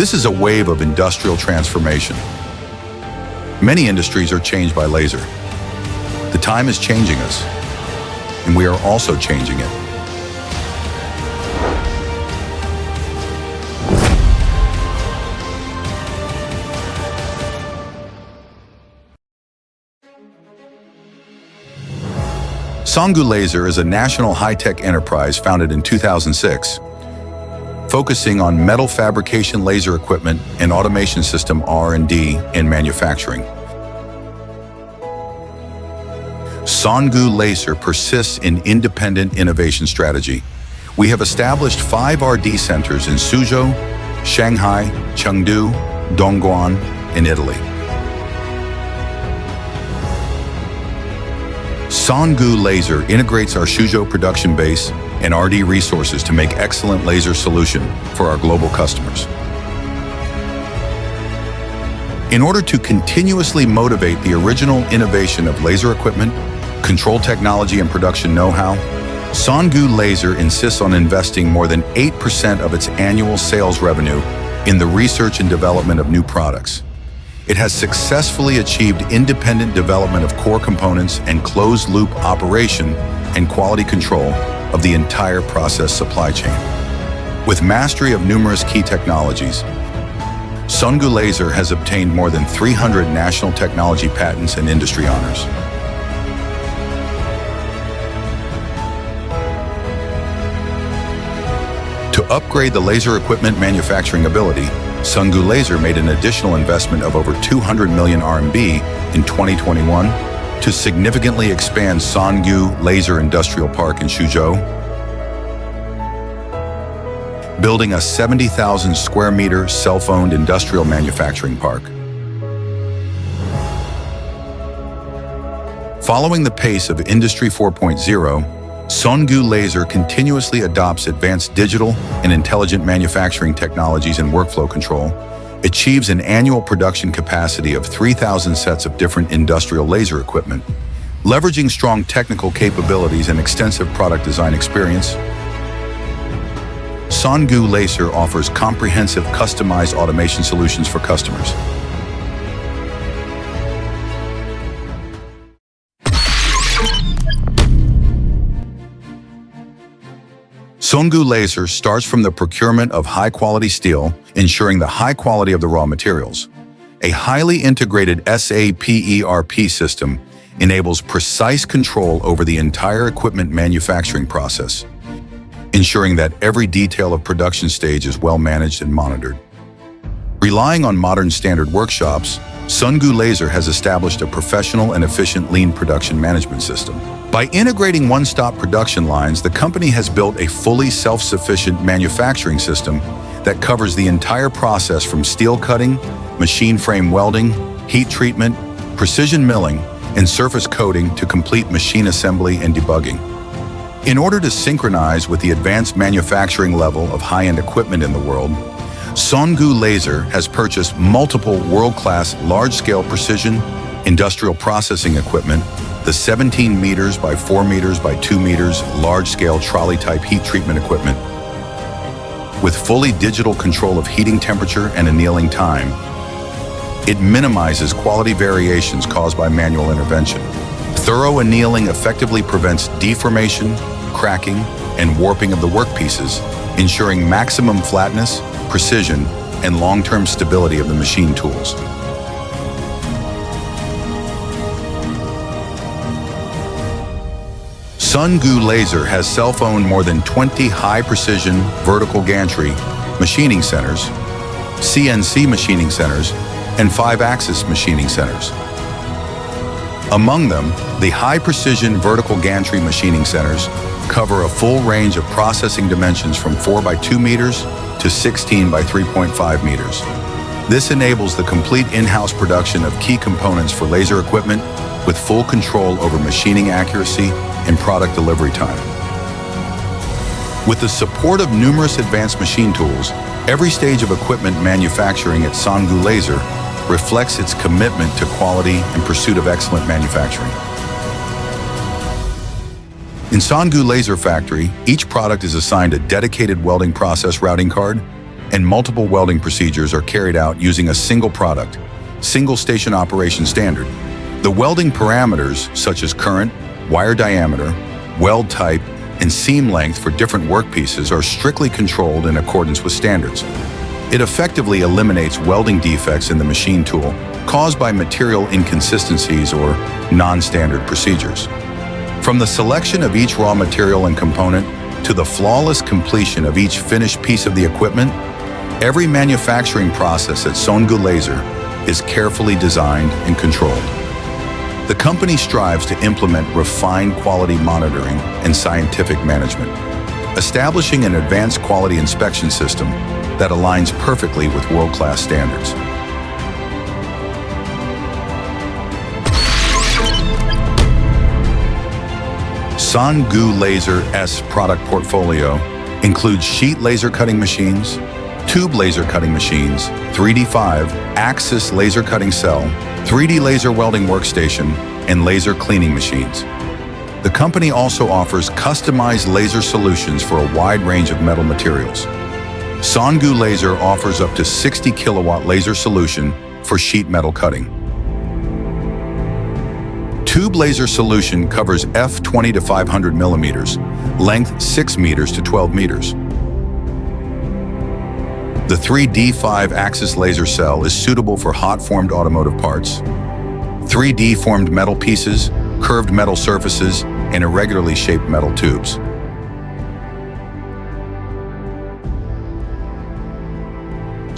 This is a wave of industrial transformation. Many industries are changed by laser. The time is changing us, and we are also changing it. Songu Laser is a national high-tech enterprise founded in 2006, focusing on metal fabrication laser equipment and automation system R&D in manufacturing. Songu Laser persists in independent innovation strategy. We have established 5 R&D centers in Suzhou, Shanghai, Chengdu, Dongguan, in Italy. Songu Laser integrates our Suzhou production base and R&D resources to make excellent laser solution for our global customers. In order to continuously motivate the original innovation of laser equipment, control technology and production know-how, Songu Laser insists on investing more than 8% of its annual sales revenue in the research and development of new products. It has successfully achieved independent development of core components and closed-loop operation and quality control of the entire process supply chain. With mastery of numerous key technologies, Songu Laser has obtained more than 300 national technology patents and industry honors. To upgrade the laser equipment manufacturing ability, Songu Laser made an additional investment of over 200 million RMB in 2021 to significantly expand Songu Laser Industrial Park in Suzhou, building a 70,000 square meter self-owned industrial manufacturing park. Following the pace of Industry 4.0, Songu Laser continuously adopts advanced digital and intelligent manufacturing technologies and workflow control, achieves an annual production capacity of 3,000 sets of different industrial laser equipment. Leveraging strong technical capabilities and extensive product design experience, Songu Laser offers comprehensive customized automation solutions for customers. Songu Laser starts from the procurement of high-quality steel, ensuring the high quality of the raw materials. A highly integrated SAP ERP system enables precise control over the entire equipment manufacturing process, ensuring that every detail of production stage is well managed and monitored. Relying on modern standard workshops, Songu Laser has established a professional and efficient lean production management system. By integrating one-stop production lines, the company has built a fully self-sufficient manufacturing system that covers the entire process from steel cutting, machine frame welding, heat treatment, precision milling, and surface coating to complete machine assembly and debugging. In order to synchronize with the advanced manufacturing level of high-end equipment in the world, Songu Laser has purchased multiple world-class large-scale precision industrial processing equipment, the 17 meters by 4 meters by 2 meters large-scale trolley-type heat treatment equipment. With fully digital control of heating temperature and annealing time, it minimizes quality variations caused by manual intervention. Thorough annealing effectively prevents deformation, cracking, and warping of the workpieces, ensuring maximum flatness, precision, and long-term stability of the machine tools. Songu Laser has self-owned more than 20 high-precision vertical gantry machining centers, CNC machining centers, and 5-axis machining centers. Among them, the high-precision vertical gantry machining centers cover a full range of processing dimensions from 4 by 2 meters to 16 by 3.5 meters. This enables the complete in-house production of key components for laser equipment with full control over machining accuracy and product delivery time. With the support of numerous advanced machine tools, every stage of equipment manufacturing at Songu Laser reflects its commitment to quality and pursuit of excellent manufacturing. In Songu Laser Factory, each product is assigned a dedicated welding process routing card, and multiple welding procedures are carried out using a single product, single station operation standard. The welding parameters, such as current, wire diameter, weld type, and seam length for different workpieces are strictly controlled in accordance with standards. It effectively eliminates welding defects in the machine tool caused by material inconsistencies or non-standard procedures. From the selection of each raw material and component to the flawless completion of each finished piece of the equipment, every manufacturing process at Songu Laser is carefully designed and controlled. The company strives to implement refined quality monitoring and scientific management, establishing an advanced quality inspection system that aligns perfectly with world-class standards. Songu Laser's product portfolio includes sheet laser cutting machines, tube laser cutting machines, 3D 5-axis laser cutting cell, 3D laser welding workstation, and laser cleaning machines. The company also offers customized laser solutions for a wide range of metal materials. Songu Laser offers up to 60 kilowatt laser solution for sheet metal cutting. Tube laser solution covers f20 to 500 millimeters, length 6 meters to 12 meters. The 3D 5-axis laser cell is suitable for hot-formed automotive parts, 3D formed metal pieces, curved metal surfaces, and irregularly shaped metal tubes.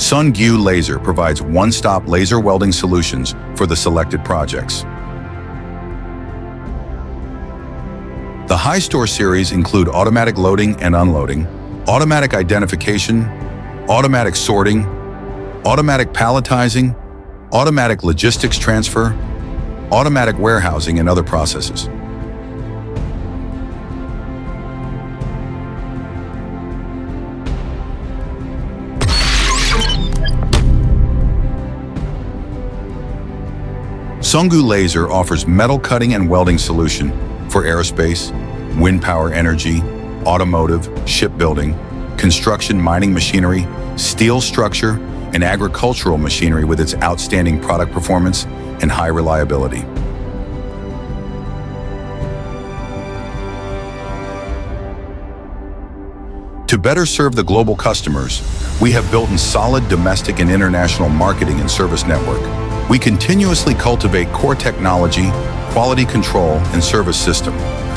Songu Laser provides one-stop laser welding solutions for the selected projects. The High Store series include automatic loading and unloading, automatic identification, automatic sorting, automatic palletizing, automatic logistics transfer, automatic warehousing, and other processes. Songu Laser offers metal cutting and welding solution for aerospace, wind power energy, automotive, shipbuilding, construction mining machinery, steel structure, and agricultural machinery with its outstanding product performance and high reliability. To better serve the global customers, we have built a solid domestic and international marketing and service network. We continuously cultivate core technology, quality control, and service system,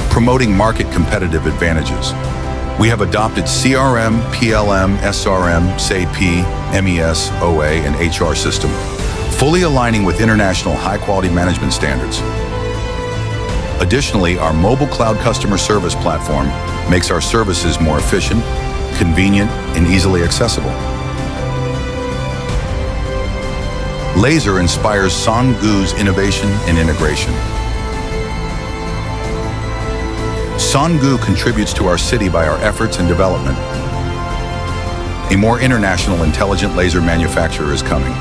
promoting market competitive advantages. We have adopted CRM, PLM, SRM, SAP, MES, OA, and HR system, fully aligning with international high-quality management standards. Additionally, our mobile cloud customer service platform makes our services more efficient, convenient, and easily accessible. Laser inspires Songu's innovation and integration. Songu contributes to our city by our efforts and development. A more international intelligent laser manufacturer is coming.